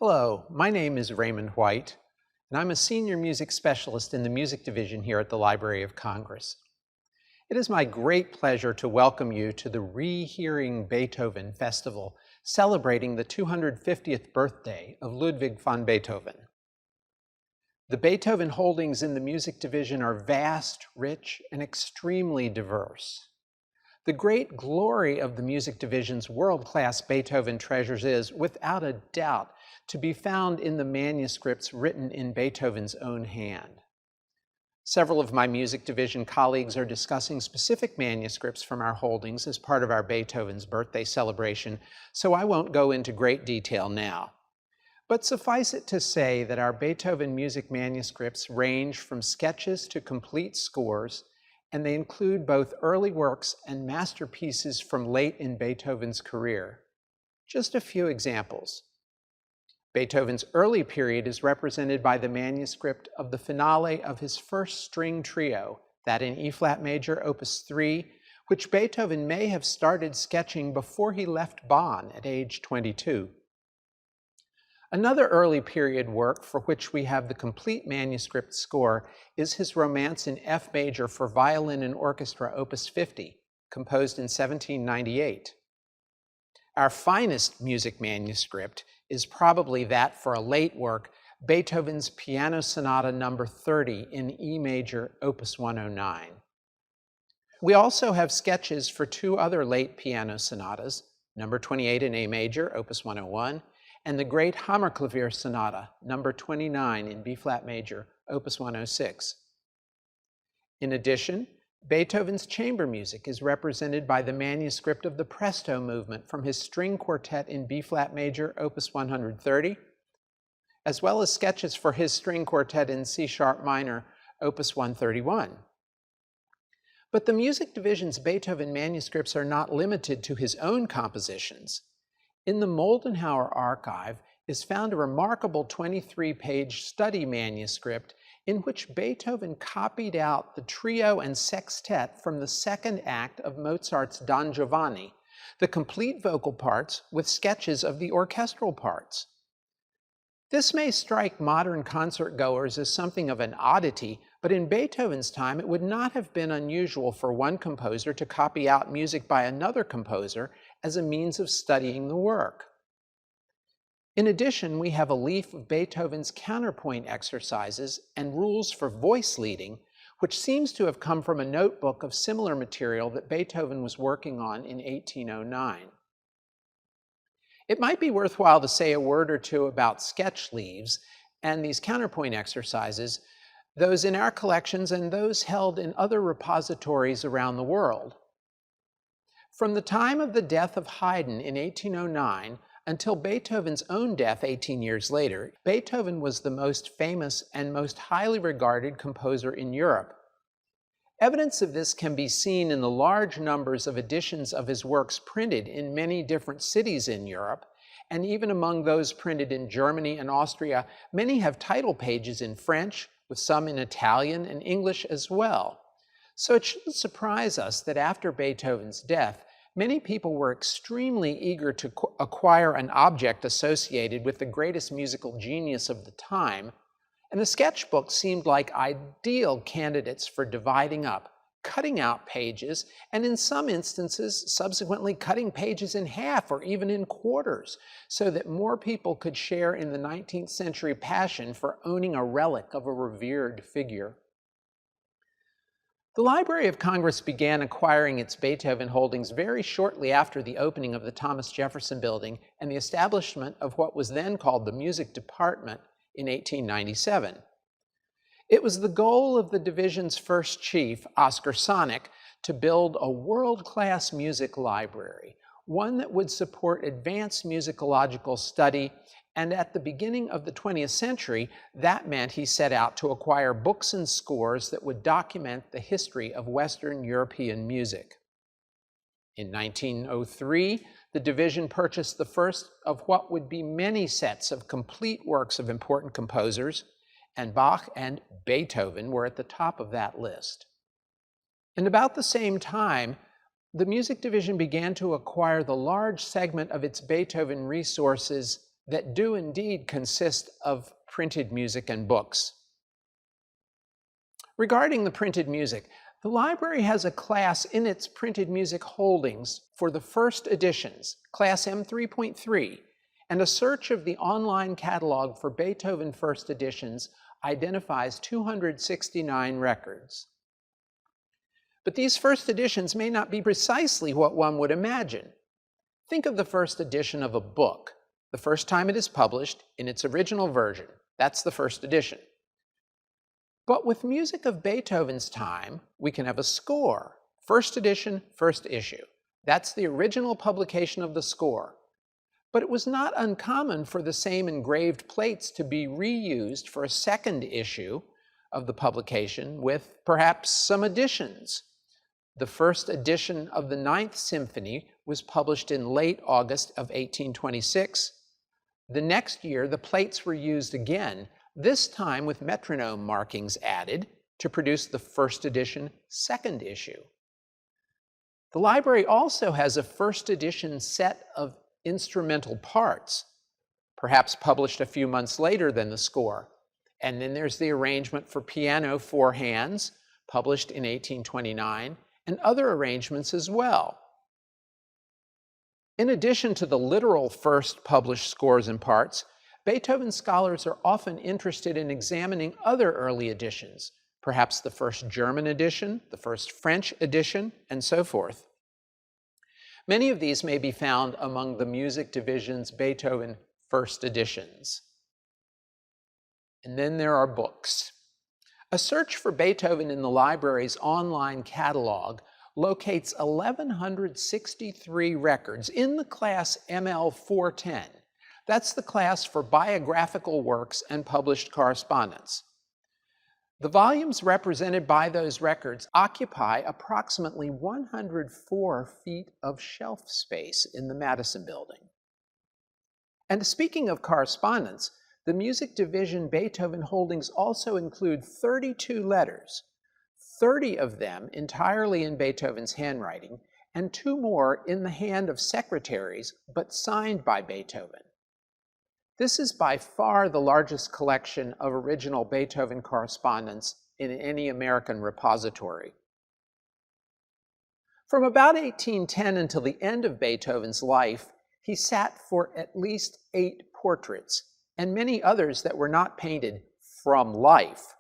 Hello, my name is Raymond White, and I'm a senior music specialist in the music division here at the Library of Congress. It is my great pleasure to welcome you to the Rehearing Beethoven Festival, celebrating the 250th birthday of Ludwig van Beethoven. The Beethoven holdings in the music division are vast, rich, and extremely diverse. The great glory of the music division's world-class Beethoven treasures is, without a doubt, to be found in the manuscripts written in Beethoven's own hand. Several of my music division colleagues are discussing specific manuscripts from our holdings as part of our Beethoven's birthday celebration, so I won't go into great detail now. But suffice it to say that our Beethoven music manuscripts range from sketches to complete scores, and they include both early works and masterpieces from late in Beethoven's career. Just a few examples. Beethoven's early period is represented by the manuscript of the finale of his first string trio, that in E-flat major, Opus 3, which Beethoven may have started sketching before he left Bonn at age 22. Another early period work for which we have the complete manuscript score is his Romance in F major for violin and orchestra, Opus 50, composed in 1798. Our finest music manuscript is probably that for a late work, Beethoven's Piano Sonata No. 30 in E major, Opus 109. We also have sketches for two other late piano sonatas, No. 28 in A major, Opus 101, and the Great Hammerklavier Sonata, No. 29 in B-flat major, Opus 106. In addition, Beethoven's chamber music is represented by the manuscript of the Presto movement from his string quartet in B-flat major, Opus 130, as well as sketches for his string quartet in C-sharp minor, Opus 131. But the music division's Beethoven manuscripts are not limited to his own compositions. In the Moldenhauer archive is found a remarkable 23-page study manuscript in which Beethoven copied out the trio and sextet from the second act of Mozart's Don Giovanni, the complete vocal parts with sketches of the orchestral parts. This may strike modern concertgoers as something of an oddity, but in Beethoven's time it would not have been unusual for one composer to copy out music by another composer as a means of studying the work. In addition, we have a leaf of Beethoven's counterpoint exercises and rules for voice leading, which seems to have come from a notebook of similar material that Beethoven was working on in 1809. It might be worthwhile to say a word or two about sketch leaves and these counterpoint exercises, those in our collections and those held in other repositories around the world. From the time of the death of Haydn in 1809 until Beethoven's own death 18 years later, Beethoven was the most famous and most highly regarded composer in Europe. Evidence of this can be seen in the large numbers of editions of his works printed in many different cities in Europe, and even among those printed in Germany and Austria, many have title pages in French, with some in Italian and English as well. So it shouldn't surprise us that after Beethoven's death, many people were extremely eager to acquire an object associated with the greatest musical genius of the time, and the sketchbooks seemed like ideal candidates for dividing up, cutting out pages, and in some instances, subsequently cutting pages in half or even in quarters, so that more people could share in the 19th century passion for owning a relic of a revered figure. The Library of Congress began acquiring its Beethoven holdings very shortly after the opening of the Thomas Jefferson Building and the establishment of what was then called the Music Department in 1897. It was the goal of the division's first chief, Oscar Sonic, to build a world-class music library, one that would support advanced musicological study, and at the beginning of the 20th century, that meant he set out to acquire books and scores that would document the history of Western European music. In 1903, the division purchased the first of what would be many sets of complete works of important composers, and Bach and Beethoven were at the top of that list. And about the same time, the music division began to acquire the large segment of its Beethoven resources that do indeed consist of printed music and books. Regarding the printed music, the library has a class in its printed music holdings for the first editions, Class M3.3, and a search of the online catalog for Beethoven first editions identifies 269 records. But these first editions may not be precisely what one would imagine. Think of the first edition of a book, the first time it is published in its original version. That's the first edition. But with music of Beethoven's time, we can have a score. First edition, first issue. That's the original publication of the score. But it was not uncommon for the same engraved plates to be reused for a second issue of the publication with perhaps some additions. The first edition of the Ninth Symphony was published in late August of 1826. The next year, the plates were used again, this time with metronome markings added to produce the first edition second issue. The library also has a first edition set of instrumental parts, perhaps published a few months later than the score. And then there's the arrangement for piano four hands, published in 1829, and other arrangements as well. In addition to the literal first published scores and parts, Beethoven scholars are often interested in examining other early editions, perhaps the first German edition, the first French edition, and so forth. Many of these may be found among the Music Division's Beethoven first editions. And then there are books. A search for Beethoven in the library's online catalog locates 1,163 records in the class ML 410. That's the class for biographical works and published correspondence. The volumes represented by those records occupy approximately 104 feet of shelf space in the Madison Building. And speaking of correspondence, the Music Division Beethoven holdings also include 32 letters, 30 of them entirely in Beethoven's handwriting, and 2 more in the hand of secretaries, but signed by Beethoven. This is by far the largest collection of original Beethoven correspondence in any American repository. From about 1810 until the end of Beethoven's life, he sat for at least 8 portraits, and many others that were not painted from life.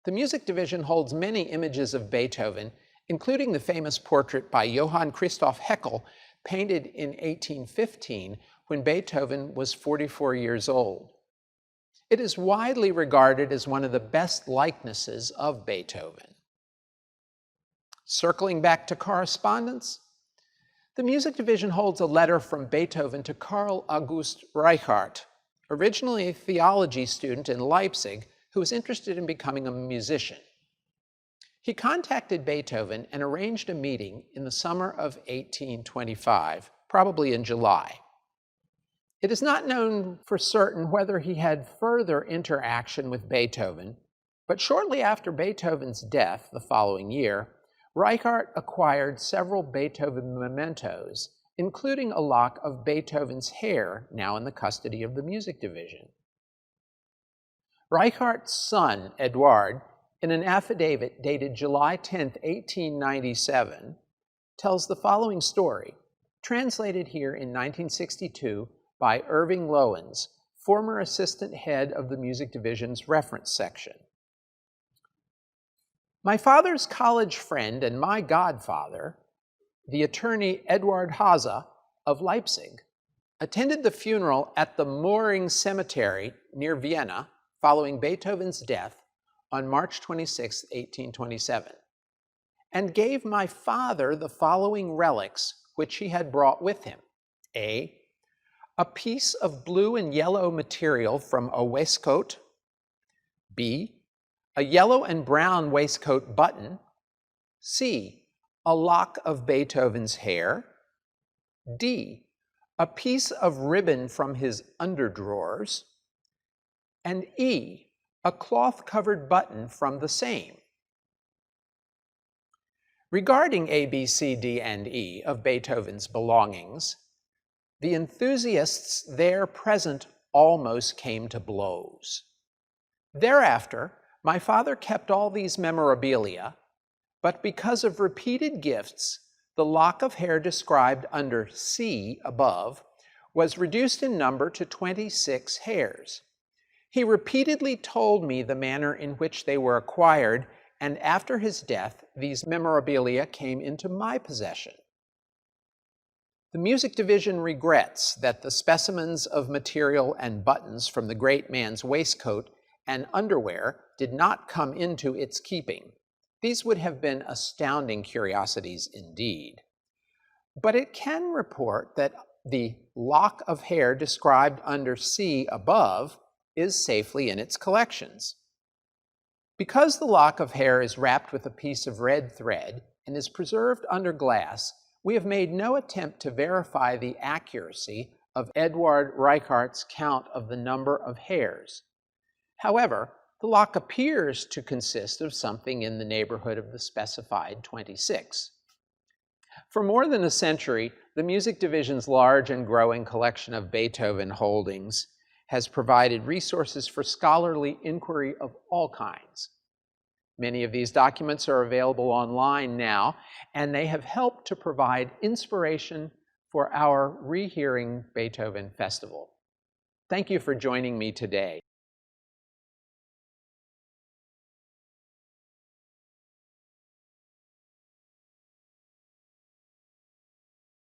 The Music Division holds many images of Beethoven, including the famous portrait by Johann Christoph Haeckel, painted in 1815, when Beethoven was 44 years old. It is widely regarded as one of the best likenesses of Beethoven. Circling back to correspondence, the Music Division holds a letter from Beethoven to Karl August Reichardt, originally a theology student in Leipzig who was interested in becoming a musician. He contacted Beethoven and arranged a meeting in the summer of 1825, probably in July. It is not known for certain whether he had further interaction with Beethoven, but shortly after Beethoven's death the following year, Reichardt acquired several Beethoven mementos, including a lock of Beethoven's hair, now in the custody of the Music Division. Reichardt's son, Eduard, in an affidavit dated July 10, 1897, tells the following story, translated here in 1962 by Irving Lowens, former assistant head of the Music Division's reference section. My father's college friend and my godfather, the attorney Eduard Haase of Leipzig, attended the funeral at the Mooring Cemetery near Vienna following Beethoven's death on March 26, 1827, and gave my father the following relics which he had brought with him. A piece of blue and yellow material from a waistcoat. B, a yellow and brown waistcoat button. C, a lock of Beethoven's hair. D, a piece of ribbon from his underdrawers. And E, a cloth-covered button from the same. Regarding A, B, C, D, and E of Beethoven's belongings, The enthusiasts there present almost came to blows. Thereafter, my father kept all these memorabilia, but because of repeated gifts, the lock of hair described under C above was reduced in number to 26 hairs. He repeatedly told me the manner in which they were acquired, and after his death, these memorabilia came into my possession. The music division regrets that the specimens of material and buttons from the great man's waistcoat and underwear did not come into its keeping. These would have been astounding curiosities indeed. But it can report that the lock of hair described under C above is safely in its collections. Because the lock of hair is wrapped with a piece of red thread and is preserved under glass, we have made no attempt to verify the accuracy of Eduard Reichardt's count of the number of hairs. However, the lock appears to consist of something in the neighborhood of the specified 26. For more than a century, the music division's large and growing collection of Beethoven holdings has provided resources for scholarly inquiry of all kinds. Many of these documents are available online now, and they have helped to provide inspiration for our Rehearing Beethoven Festival. Thank you for joining me today.